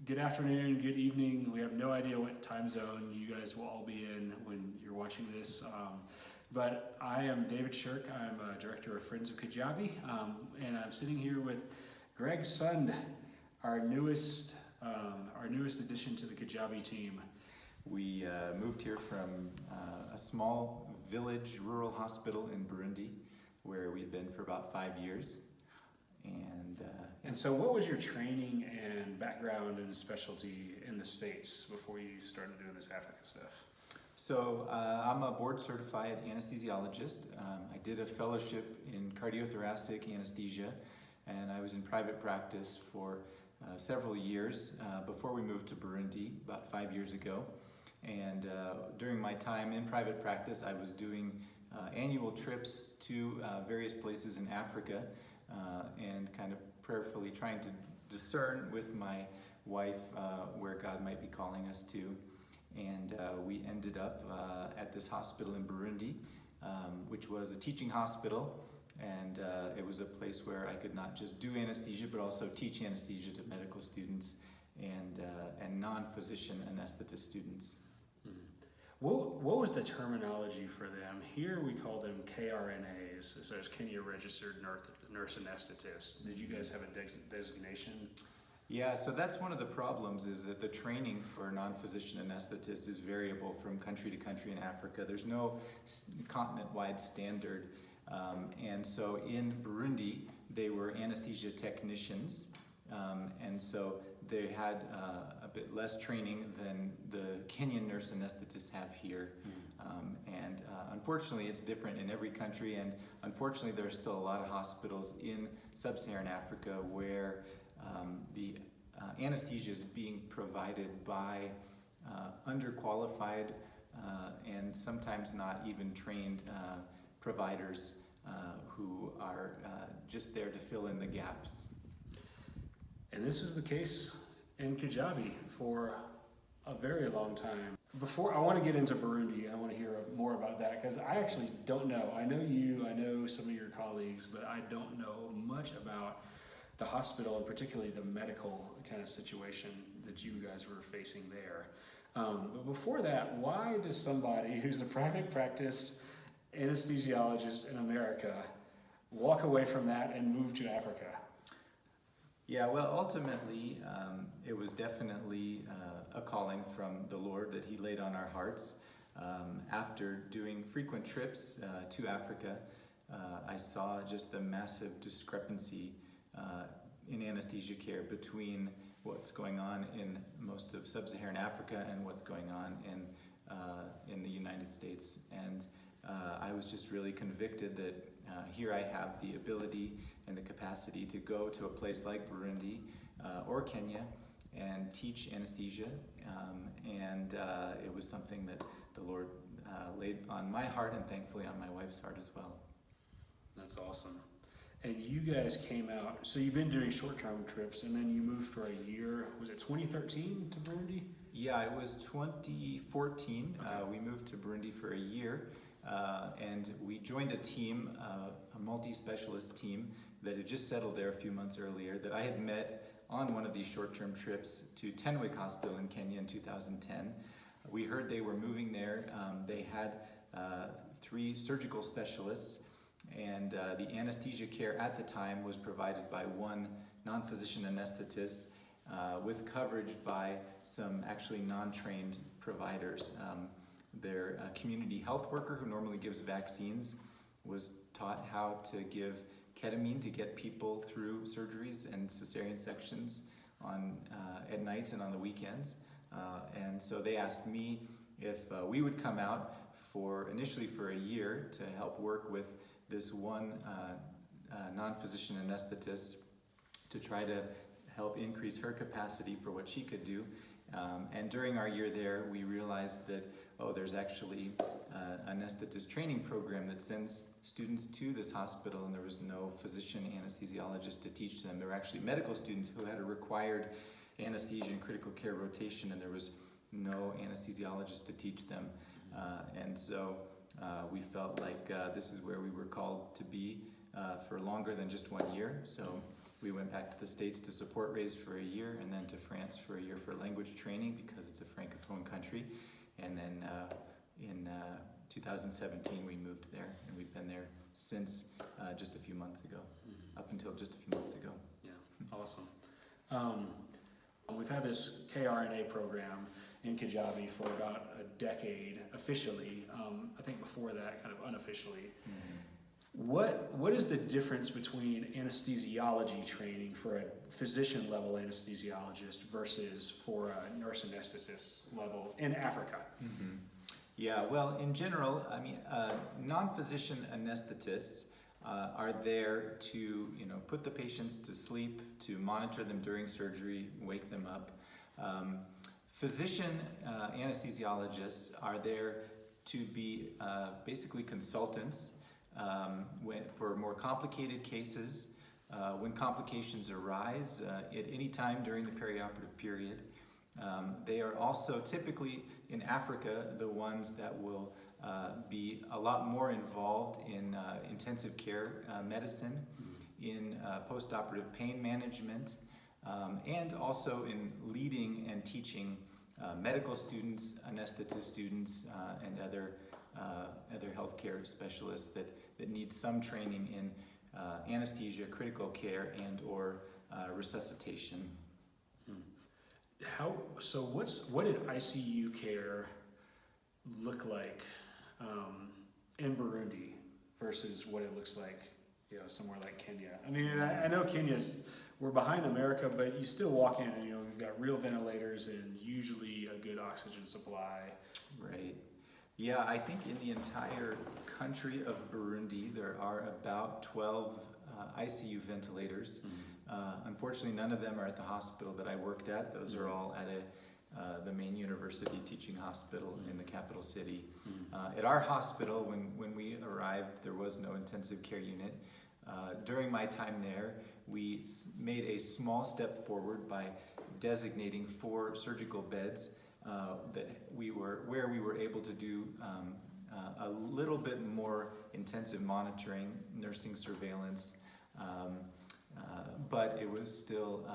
good afternoon, good evening. We have no idea what time zone you guys will all be in when you're watching this. But I am David Shirk. I'm a director of Friends of Kijabe, and I'm sitting here with Greg Sund, our newest addition to the Kijabe team. We moved here from a small village rural hospital in Burundi, where we've been for about 5 years. And so what was your training and background and specialty in the States before you started doing this Africa stuff? So I'm a board certified anesthesiologist. I did a fellowship in cardiothoracic anesthesia, and I was in private practice for several years before we moved to Burundi about 5 years ago. And during my time in private practice, I was doing annual trips to various places in Africa and kind of prayerfully trying to discern with my wife where God might be calling us to. And we ended up at this hospital in Burundi, which was a teaching hospital. And it was a place where I could not just do anesthesia, but also teach anesthesia to medical students and non-physician anesthetist students. Mm-hmm. What was the terminology for them? Here we call them KRNAs, so it's Kenya Registered Nurse Anesthetist. Did you guys have a designation? Yeah, so that's one of the problems, is that the training for non-physician anesthetists is variable from country to country in Africa. There's no continent-wide standard. And so in Burundi, they were anesthesia technicians. And so they had a bit less training than the Kenyan nurse anesthetists have here. And unfortunately, it's different in every country. And unfortunately, there are still a lot of hospitals in sub-Saharan Africa where the anesthesia is being provided by underqualified and sometimes not even trained providers who are just there to fill in the gaps. And this was the case in Kijabe for a very long time. Before I want to get into Burundi, I want to hear more about that, because I actually don't know. I know you, I know some of your colleagues, but I don't know much about the hospital and particularly the medical kind of situation that you guys were facing there. But before that, why does somebody who's a private practice anesthesiologist in America walk away from that and move to Africa? Yeah, well, ultimately, it was definitely a calling from the Lord that He laid on our hearts. After doing frequent trips to Africa, I saw just the massive discrepancy in anesthesia care between what's going on in most of sub-Saharan Africa and what's going on in the United States. And I was just really convicted that here I have the ability and the capacity to go to a place like Burundi or Kenya and teach anesthesia. And it was something that the Lord laid on my heart, and thankfully on my wife's heart as well. That's awesome. And you guys came out, so you've been doing short-term trips, and then you moved for a year. Was it 2013 to Burundi? Yeah, it was 2014. Okay. We moved to Burundi for a year, and we joined a team, a multi-specialist team that had just settled there a few months earlier, that I had met on one of these short-term trips to Tenwick Hospital in Kenya in 2010. We heard they were moving there. They had 3 surgical specialists, and the anesthesia care at the time was provided by 1 non-physician anesthetist with coverage by some actually non-trained providers. Their community health worker, who normally gives vaccines, was taught how to give ketamine to get people through surgeries and cesarean sections at nights and on the weekends. And so they asked me if we would come out initially for a year to help work with this one non-physician anesthetist to try to help increase her capacity for what she could do. And during our year there, we realized that, there's actually an anesthetist training program that sends students to this hospital, and there was no physician anesthesiologist to teach them. There were actually medical students who had a required anesthesia and critical care rotation, and there was no anesthesiologist to teach them. And so we felt like this is where we were called to be for longer than just 1 year. So We went back to the States to support Raise for a year, and then to France for a year for language training because it's a francophone country. And then in 2017 we moved there, and we've been there since just a few months ago, up until just a few months ago. Yeah, awesome. We've had this KRNA program in Kijabe for about a decade officially. I think before that, kind of unofficially. What is the difference between anesthesiology training for a physician level anesthesiologist versus for a nurse anesthetist level in Africa? Yeah, well, in general, I mean, non-physician anesthetists are there to, put the patients to sleep, to monitor them during surgery, wake them up. Physician anesthesiologists are there to be basically consultants for more complicated cases, when complications arise at any time during the perioperative period. They are also typically in Africa the ones that will be a lot more involved in intensive care medicine, in postoperative pain management, and also in leading and teaching medical students, anesthetist students, and other healthcare specialists that need some training in anesthesia, critical care, and or resuscitation. What did ICU care look like in Burundi versus what it looks like, somewhere like Kenya? I mean, I know we're behind America, but you still walk in and we've got real ventilators and usually a good oxygen supply. Right. Yeah, I think in the entire country of Burundi there are about 12 ICU ventilators. Unfortunately, none of them are at the hospital that I worked at. Those are all at the main university teaching hospital in the capital city. At our hospital, when we arrived, there was no intensive care unit. During my time there, we made a small step forward by designating 4 surgical beds where we were able to do a little bit more intensive monitoring, nursing surveillance, but it was still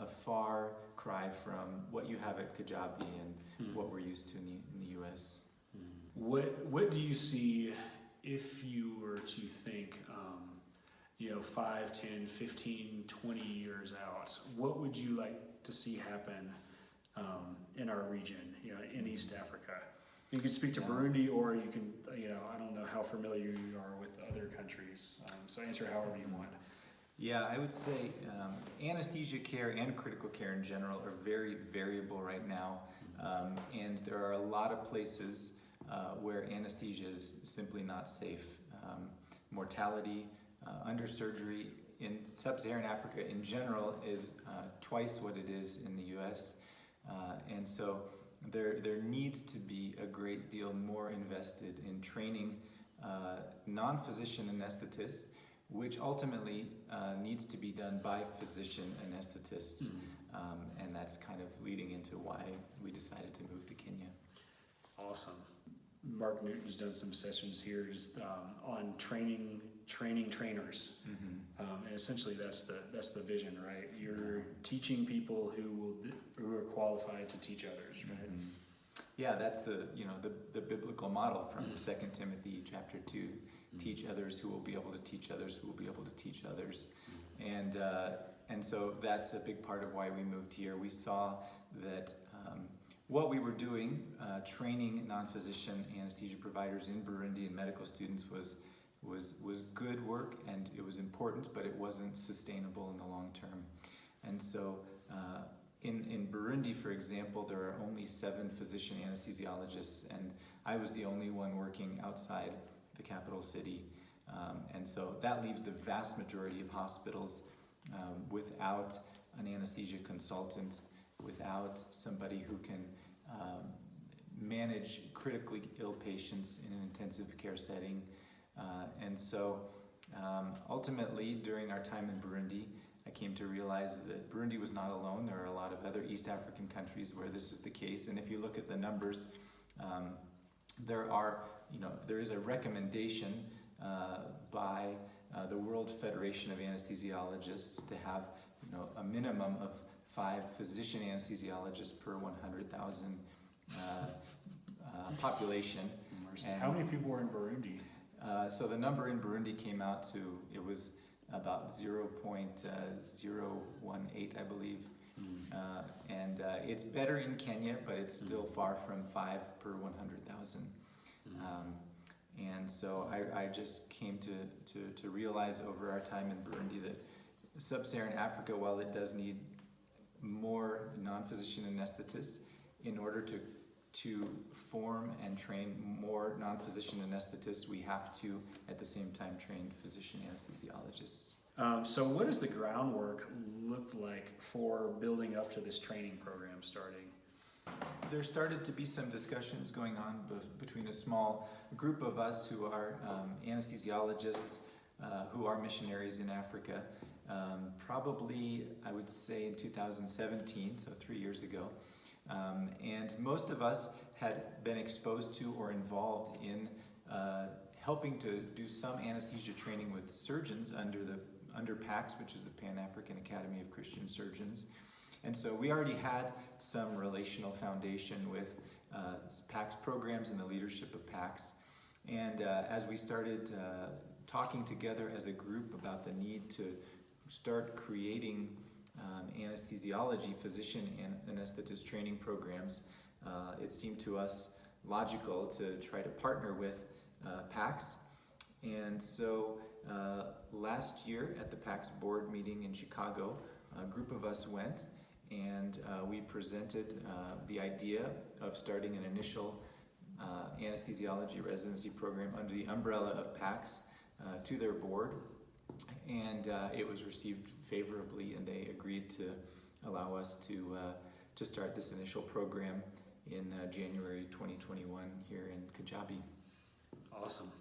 a far cry from what you have at Kijabe and what we're used to in the U.S. What do you see if you were to think 5, 10, 15, 20 years out? What would you like to see happen in our region, in East Africa? You can speak to Burundi, or you can, I don't know how familiar you are with other countries, so answer however you want. Yeah, I would say anesthesia care and critical care in general are very variable right now, and there are a lot of places where anesthesia is simply not safe. Mortality under surgery in sub-Saharan Africa in general is twice what it is in the U.S., and so there needs to be a great deal more invested in training non-physician anesthetists, which ultimately needs to be done by physician anesthetists, and that's kind of leading into why we decided to move to Kenya. Awesome. Mark Newton's done some sessions here just on training trainers, and essentially that's the vision, right? You're teaching people who are qualified to teach others, right? Yeah, that's the biblical model from 2 Timothy chapter 2. Teach others who will be able to teach others who will be able to teach others, and so that's a big part of why we moved here. We saw that what we were doing, training non-physician anesthesia providers in Burundi and medical students was good work, and it was important, but it wasn't sustainable in the long term. And so in Burundi, for example, there are only 7 physician anesthesiologists, and I was the only one working outside the capital city. And so that leaves the vast majority of hospitals without an anesthesia consultant, without somebody who can manage critically ill patients in an intensive care setting. And so ultimately, during our time in Burundi, I came to realize that Burundi was not alone. There are a lot of other East African countries where this is the case. And if you look at the numbers, there is a recommendation by the World Federation of Anesthesiologists to have, a minimum of 5 physician anesthesiologists per 100,000 population. And how many people were in Burundi? so the number in Burundi came out to, it was about 0.018, I believe. And it's better in Kenya, but it's still far from 5 per 100,000. And so I just came to realize over our time in Burundi that Sub-Saharan Africa, while it does need more non-physician anesthetists, in order to form and train more non-physician anesthetists, we have to at the same time train physician anesthesiologists. So what does the groundwork look like for building up to this training program starting? There started to be some discussions going on between a small group of us who are anesthesiologists who are missionaries in Africa, probably I would say in 2017, so 3 years ago. And most of us had been exposed to or involved in helping to do some anesthesia training with surgeons under PACS, which is the Pan-African Academy of Christian Surgeons. And so we already had some relational foundation with PACS programs and the leadership of PACS. And as we started talking together as a group about the need to start creating anesthesiology physician and anesthetist training programs, it seemed to us logical to try to partner with PACS. And so last year at the PACS board meeting in Chicago, a group of us went and we presented the idea of starting an initial anesthesiology residency program under the umbrella of PACS to their board. And it was received favorably, and they agreed to allow us to start this initial program in January 2021 here in Kijabe. Awesome.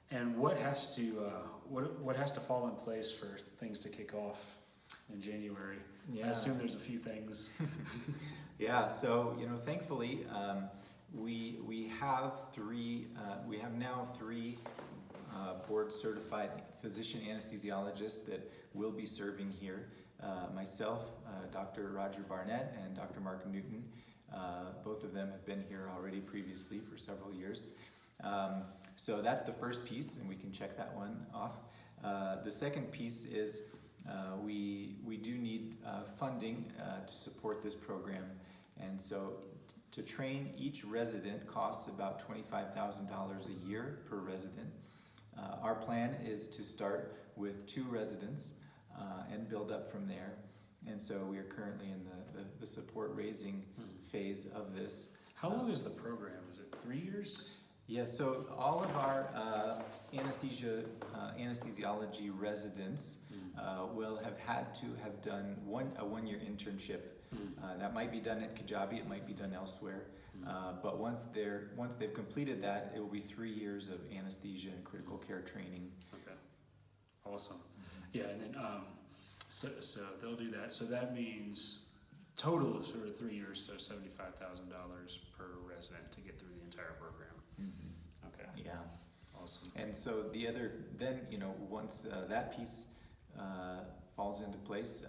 And what has to fall in place for things to kick off in January? Yeah. I assume there's a few things. Yeah. So thankfully, we have now three board certified physician anesthesiologists that will be serving here. Myself, Dr. Roger Barnett, and Dr. Mark Newton. Both of them have been here already previously for several years. So that's the first piece, and we can check that one off. The second piece is we do need funding to support this program. And so to train each resident costs about $25,000 a year per resident. Our plan is to start with 2 residents and build up from there. And so we are currently in the support raising phase of this. How long is the program? Is it 3 years? Yes, so all of our anesthesiology residents will have had to have done a one-year internship. That might be done at Kijabe, it might be done elsewhere. But once they've completed that, it will be 3 years of anesthesia and critical care training. Okay, awesome. Yeah, and then so they'll do that. So that means total of sort of 3 years, so $75,000 per resident to get through the entire program. Okay. Yeah. Awesome. And so once that piece falls into place,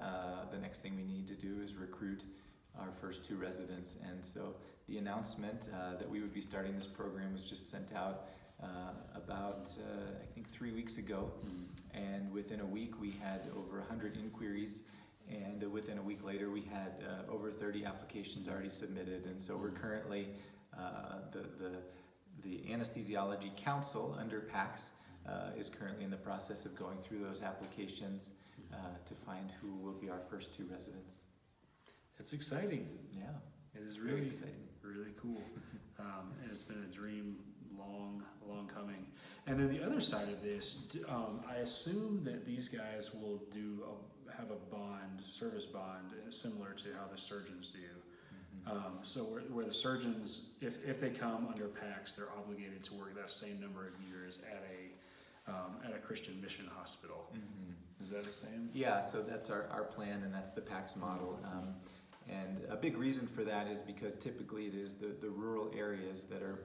the next thing we need to do is recruit our first 2 residents. And so the announcement that we would be starting this program was just sent out about, I think 3 weeks ago. And within a week we had over 100 inquiries, and within a week later we had over 30 applications already submitted. And so we're currently, the Anesthesiology Council under PACS is currently in the process of going through those applications to find who will be our first 2 residents. It's exciting. Yeah. It is really exciting. Really cool. And it's been a dream long coming. And then the other side of this, I assume that these guys will have a service bond, similar to how the surgeons do. So where the surgeons, if they come under PACS, they're obligated to work that same number of years at a Christian mission hospital. Is that the same? Yeah, so that's our plan, and that's the PACS model. And a big reason for that is because typically it is the rural areas that are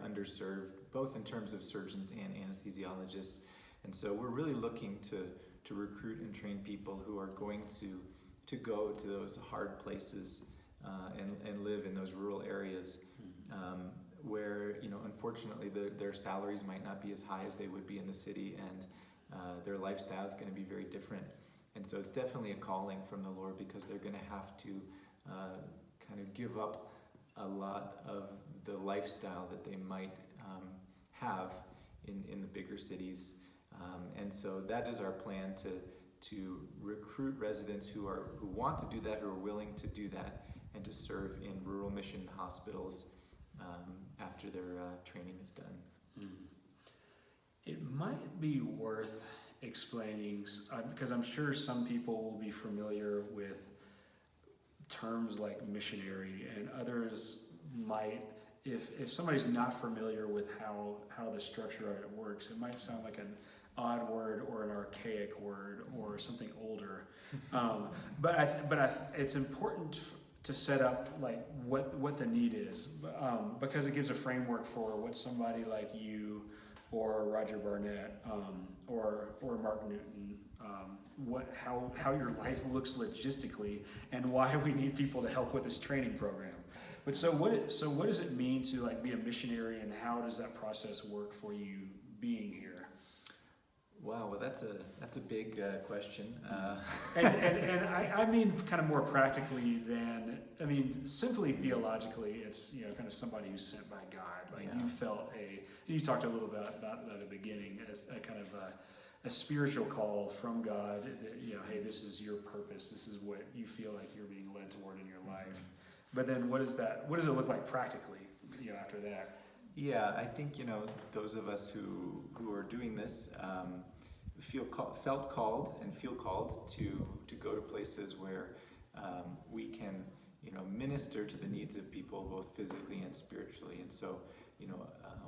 underserved, both in terms of surgeons and anesthesiologists. And so we're really looking to recruit and train people who are going to go to those hard places and live in those rural areas where, unfortunately their salaries might not be as high as they would be in the city, and their lifestyle is going to be very different. And so it's definitely a calling from the Lord, because they're going to have to kind of give up a lot of the lifestyle that they might have in the bigger cities. And so that is our plan, to recruit residents who want to do that, who are willing to do that, and to serve in rural mission hospitals after their training is done. It might be worth explaining, because I'm sure some people will be familiar with terms like missionary, and others might, if somebody's not familiar with how the structure of it works, it might sound like an odd word or an archaic word or something older. But it's important to set up like what the need is, because it gives a framework for what somebody like you or Roger Barnett or Mark Newton, how your life looks logistically, and why we need people to help with this training program. But so what does it mean to like be a missionary, and how does that process work for you being here? Wow, well that's a big question. And I mean kind of more practically than, I mean simply theologically, it's kind of somebody who's sent by God. Like you felt you talked a little bit about that at the beginning, as a kind of a spiritual call from God that, hey, this is your purpose, this is what you feel like you're being led toward in your life. But then what does it look like practically, after that? Yeah, I think those of us who are doing this felt called and feel called to go to places where we can minister to the needs of people, both physically and spiritually. And so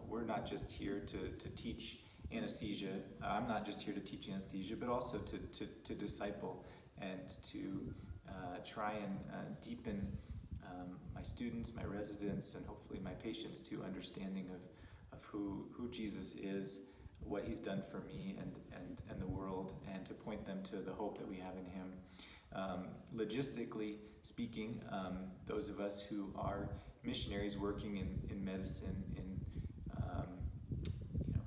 we're not just here to teach anesthesia. I'm not just here to teach anesthesia, but also to disciple and to try and deepen my students, my residents, and hopefully my patients to understanding of who Jesus is, what he's done for me and the world, and to point them to the hope that we have in him. Logistically speaking, those of us who are missionaries working in medicine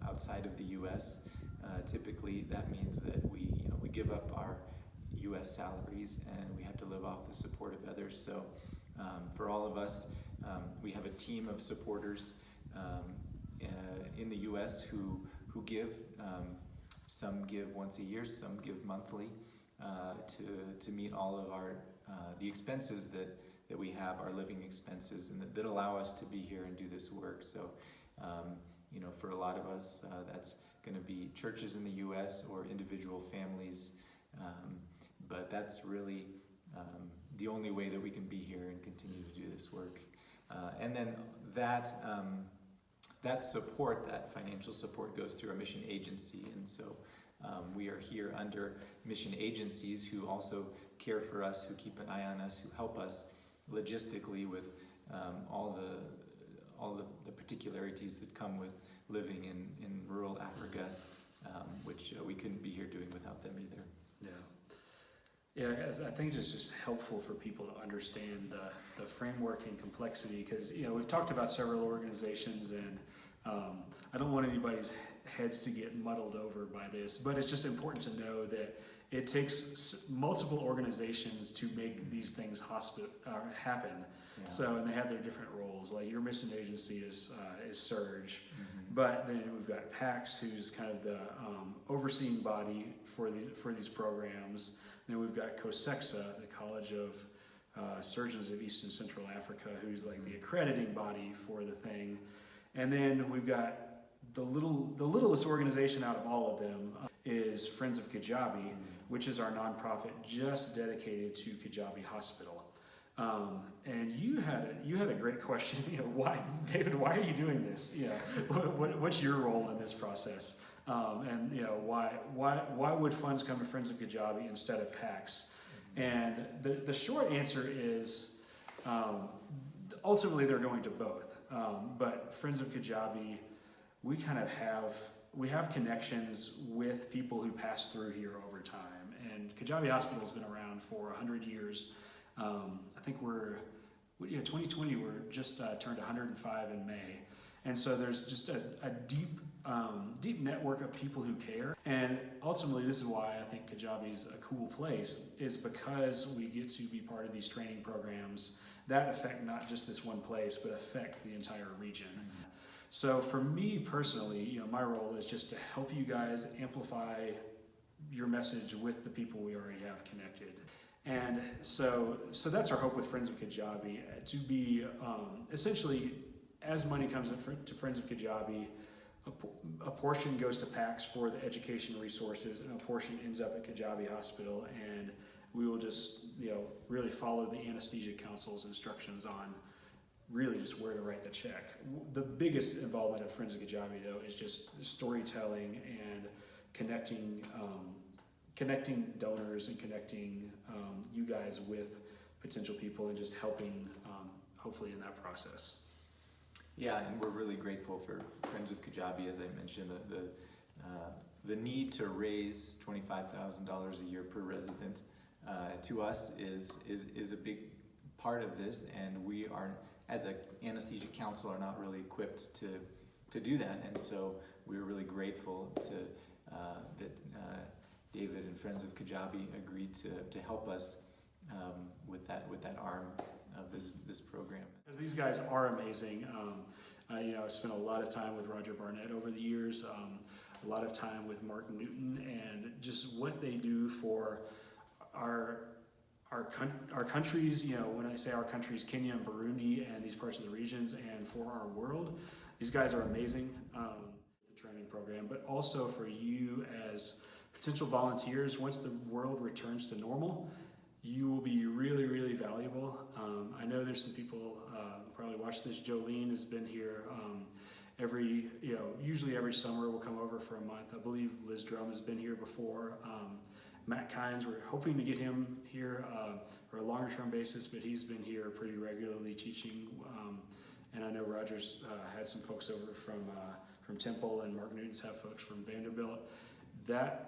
outside of the U.S., typically that means that we give up our U.S. salaries and we have to live off the support of others. So for all of us, we have a team of supporters in the U.S. who give. Some give once a year, some give monthly, to meet all of our the expenses that we have, our living expenses, and that allow us to be here and do this work. So for a lot of us, that's going to be churches in the U.S. or individual families, but that's really the only way that we can be here and continue to do this work. And then that support, that financial support, goes through a mission agency. And so we are here under mission agencies who also care for us, who keep an eye on us, who help us logistically with all the particularities that come with living in rural Africa, which we couldn't be here doing without them either. Yeah, I think it's just helpful for people to understand the framework and complexity, because we've talked about several organizations, and I don't want anybody's heads to get muddled over by this, but it's just important to know that it takes multiple organizations to make these things happen. Yeah. So, and they have their different roles. Like your mission agency is Surge, but then we've got PACS, who's kind of the overseeing body for these programs. Then we've got COSEXA, the College of Surgeons of East and Central Africa, who's like the accrediting body for the thing. And then we've got the littlest organization out of all of them is Friends of Kijabe, which is our nonprofit just dedicated to Kijabe Hospital. And you had a great question. Why, David? Why are you doing this? What's your role in this process? And why would funds come to Friends of Kijabe instead of PACS? And the short answer is ultimately they're going to both. But Friends of Kijabe, we kind of have we have connections with people who pass through here over time. And Kijabe Hospital's been around for 100 years. I think 2020, we're just turned 105 in May. And so there's just a deep network of people who care. And ultimately, this is why I think Kijabe's a cool place, is because we get to be part of these training programs that affect not just this one place, but affect the entire region. So for me personally, my role is just to help you guys amplify your message with the people we already have connected. And so that's our hope with Friends of Kijabe, to be essentially, as money comes to Friends of Kijabe, a portion goes to PACS for the education resources, and a portion ends up at Kijabe Hospital, and we will just really follow the Anesthesia Council's instructions on really just where to write the check. The biggest involvement of Friends of Kijabe, though, is just storytelling and connecting donors and connecting you guys with potential people, and just helping hopefully in that process. Yeah, and we're really grateful for Friends of Kijabe. As I mentioned, the need to raise $25,000 a year per resident to us is a big part of this, and we are, as an anesthesia council, are not really equipped to do that. And so we're really grateful that David and Friends of Kijabe agreed to help us with that arm of this program. Because these guys are amazing. I spent a lot of time with Roger Barnett over the years, a lot of time with Mark Newton, and just what they do for our countries. When I say our countries, Kenya and Burundi and these parts of the regions, and for our world, these guys are amazing. The training program, but also for you as potential volunteers. Once the world returns to normal, you will be really, really valuable. I know there's some people who probably watch this. Jolene has been here usually every summer we'll come over for a month. I believe Liz Drum has been here before. Matt Kynes, we're hoping to get him here for a longer term basis, but he's been here pretty regularly teaching. And I know Roger's had some folks over from Temple, and Mark Newton's have folks from Vanderbilt.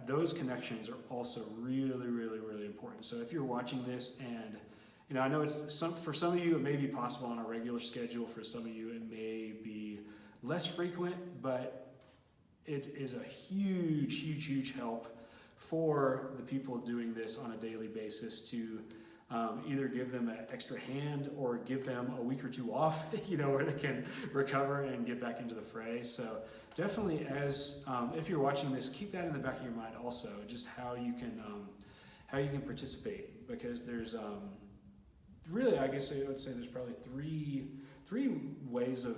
Those connections are also really, really, really important. So if you're watching this, and I know for some of you it may be possible on a regular schedule, for some of you it may be less frequent, but it is a huge, huge, huge help for the people doing this on a daily basis to either give them an extra hand or give them a week or two off, where they can recover and get back into the fray. So definitely, if you're watching this, keep that in the back of your mind also, just how you can participate, because there's really, I guess I would say there's probably three ways of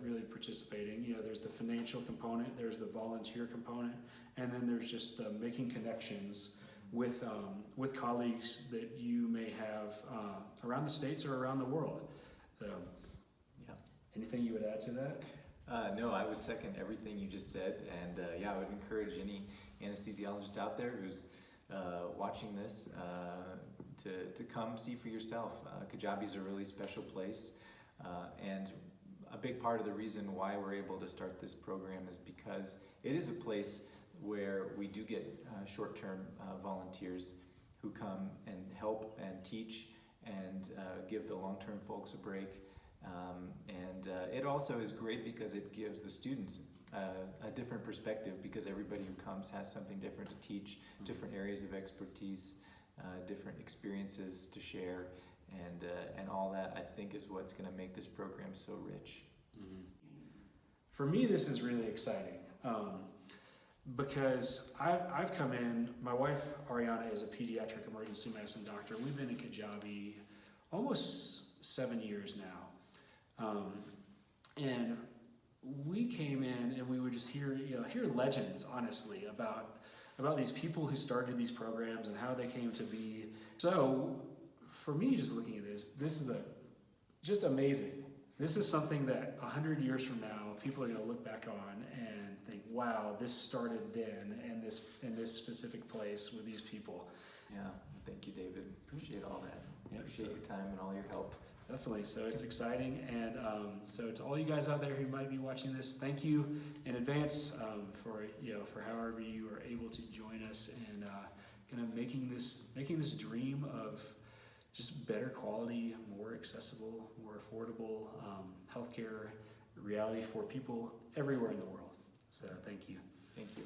really participating. There's the financial component, there's the volunteer component, and then there's just making connections with colleagues that you may have around the States or around the world. So, yeah. Anything you would add to that? No, I would second everything you just said, and I would encourage any anesthesiologist out there who's watching this to come see for yourself. Kijabe is a really special place, and a big part of the reason why we're able to start this program is because it is a place where we do get short-term volunteers who come and help and teach and give the long-term folks a break. And it also is great because it gives the students a different perspective, because everybody who comes has something different to teach, different areas of expertise, different experiences to share, and all that, I think, is what's going to make this program so rich. Mm-hmm. For me, this is really exciting. Because I've come in, my wife Ariana is a pediatric emergency medicine doctor. We've been in Kijabe almost 7 years now. And we came in and we would just hear legends, honestly, about these people who started these programs and how they came to be. So for me, just looking at this is just amazing. This is something that 100 years from now, people are going to look back on and think, wow, this started then in this specific place with these people. Yeah, thank you, David. Appreciate all that. Yeah, Appreciate your time and all your help. Definitely. So it's exciting, and so to all you guys out there who might be watching this, thank you in advance for however you are able to join us and kind of making this dream of just better quality, more accessible, more affordable healthcare reality for people everywhere in the world. So thank you. Thank you.